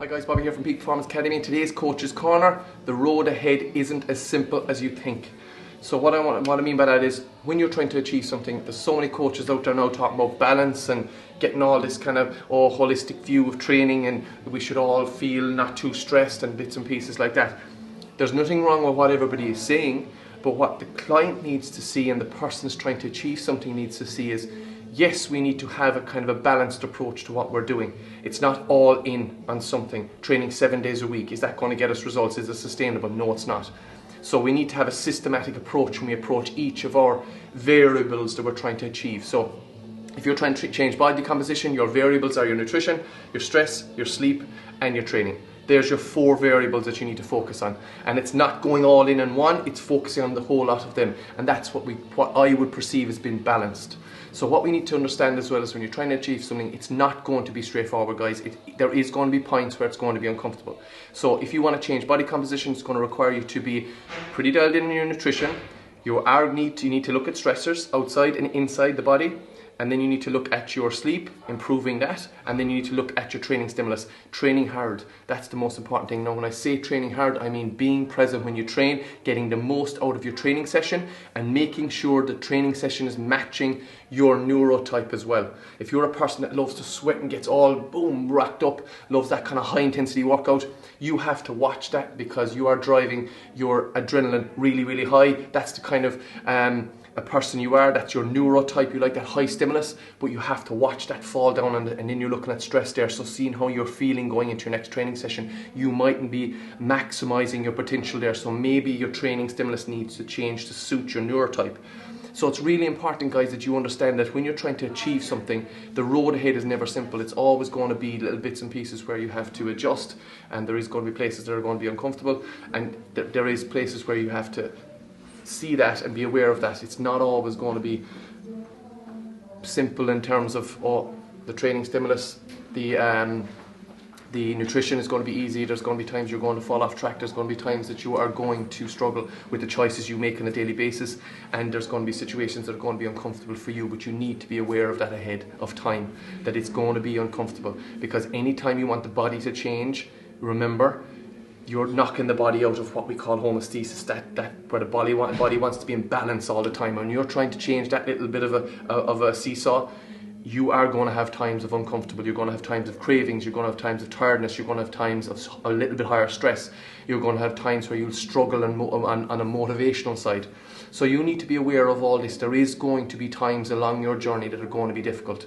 Hi guys, Bobby here from Peak Performance Academy. In today's Coach's Corner, the road ahead isn't as simple as you think. So what I mean by that is, when you're trying to achieve something, there's so many coaches out there now talking about balance and getting all this kind of holistic view of training, and we should all feel not too stressed and bits and pieces like that. There's nothing wrong with what everybody is saying, but what the client needs to see and the person is trying to achieve something needs to see is, yes, we need to have a kind of a balanced approach to what we're doing. It's not all in on something. Training 7 days a week, is that going to get us results? Is it sustainable? No, it's not. So we need to have a systematic approach when we approach each of our variables that we're trying to achieve. So if you're trying to change body composition, your variables are your nutrition, your stress, your sleep, and your training. There's your 4 variables that you need to focus on. And it's not going all in on one, it's focusing on the whole lot of them. And that's what I would perceive as being balanced. So what we need to understand as well is, when you're trying to achieve something, it's not going to be straightforward, guys. There is going to be points where it's going to be uncomfortable. So if you want to change body composition, it's going to require you to be pretty dialed in on your nutrition. You need to look at stressors outside and inside the body. And then you need to look at your sleep, improving that, and then you need to look at your training stimulus. Training hard, that's the most important thing. Now when I say training hard, I mean being present when you train, getting the most out of your training session, and making sure the training session is matching your neurotype as well. If you're a person that loves to sweat and gets all boom racked up, loves that kind of high intensity workout, you have to watch that, because you are driving your adrenaline really, really high. That's the kind of a person you are, that's your neurotype, you like that high stimulus, but you have to watch that fall down, and then you're looking at stress there. So seeing how you're feeling going into your next training session, you mightn't be maximizing your potential there, so maybe your training stimulus needs to change to suit your neurotype. So it's really important, guys, that you understand that when you're trying to achieve something, the road ahead is never simple. It's always going to be little bits and pieces where you have to adjust, and there is going to be places that are going to be uncomfortable, and there is places where you have to see that and be aware of that. It's not always going to be simple in terms of the training stimulus. The nutrition is going to be easy. There's going to be times you're going to fall off track. There's going to be times that you are going to struggle with the choices you make on a daily basis, and there's going to be situations that are going to be uncomfortable for you, but you need to be aware of that ahead of time, that it's going to be uncomfortable, because anytime you want the body to change, remember, you're knocking the body out of what we call homeostasis, that where the body wants to be in balance all the time. And you're trying to change that little bit of a seesaw, you are going to have times of uncomfortable, you're going to have times of cravings, you're going to have times of tiredness, you're going to have times of a little bit higher stress, you're going to have times where you'll struggle on a motivational side. So you need to be aware of all this. There is going to be times along your journey that are going to be difficult.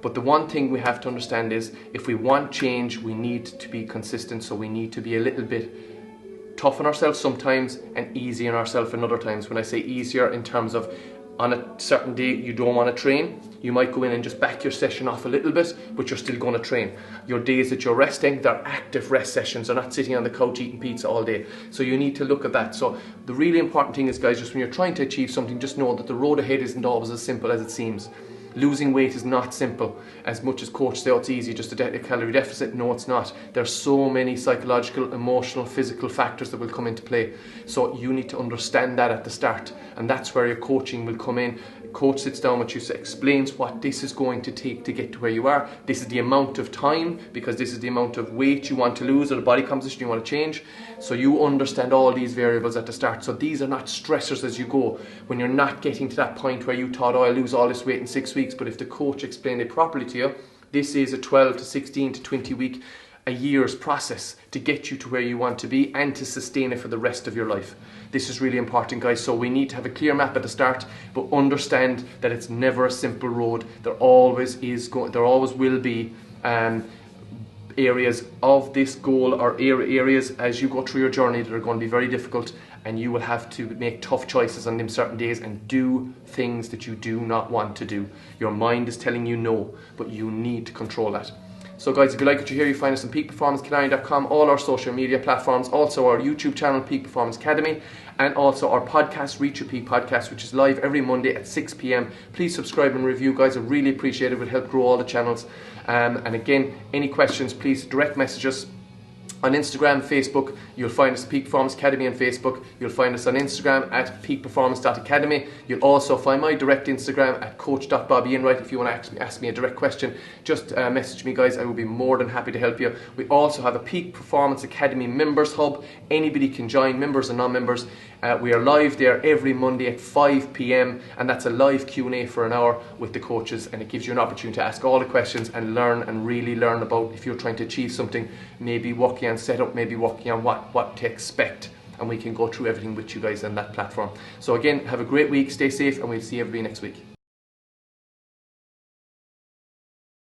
But the one thing we have to understand is, if we want change, we need to be consistent. So we need to be a little bit tough on ourselves sometimes and easy on ourselves in other times. When I say easier, in terms of, on a certain day you don't want to train, you might go in and just back your session off a little bit, but you're still going to train. Your days that you're resting, they're active rest sessions. They're not sitting on the couch eating pizza all day. So you need to look at that. So the really important thing is, guys, just when you're trying to achieve something, just know that the road ahead isn't always as simple as it seems. Losing weight is not simple. As much as coaches say, oh, it's easy, just a calorie deficit. No, it's not. There's so many psychological, emotional, physical factors that will come into play. So you need to understand that at the start, and that's where your coaching will come in. Coach sits down with you, explains what this is going to take to get to where you are. This is the amount of time, because this is the amount of weight you want to lose or the body composition you want to change. So you understand all these variables at the start. So these are not stressors as you go. When you're not getting to that point where you thought, oh, I'll lose all this weight in 6 weeks, but if the coach explained it properly to you, this is a 12 to 16 to 20 week, a year's process to get you to where you want to be and to sustain it for the rest of your life. This is really important, guys. So we need to have a clear map at the start, but understand that it's never a simple road. There always will be areas of this goal, or areas as you go through your journey, that are going to be very difficult, and you will have to make tough choices on them certain days and do things that you do not want to do. Your mind is telling you no, but you need to control that. So guys, if you like what you hear, you find us on peakperformanceacademy.com, all our social media platforms, also our YouTube channel, Peak Performance Academy, and also our podcast, Reach Your Peak Podcast, which is live every Monday at 6 p.m. Please subscribe and review, guys. I really appreciate it. It would help grow all the channels. And again, any questions, please direct message us. On Instagram, Facebook, you'll find us at Peak Performance Academy on Facebook. You'll find us on Instagram at peakperformance.academy. You'll also find my direct Instagram at coach.bobbyenright. If you want to ask me a direct question, just message me, guys. I will be more than happy to help you. We also have a Peak Performance Academy members hub. Anybody can join, members and non-members. We are live there every Monday at 5 p.m. and that's a live Q&A for an hour with the coaches, and it gives you an opportunity to ask all the questions and learn and really learn about if you're trying to achieve something, maybe working on setup, maybe working on what to expect, and we can go through everything with you guys on that platform. So again, have a great week, stay safe, and we'll see everybody next week.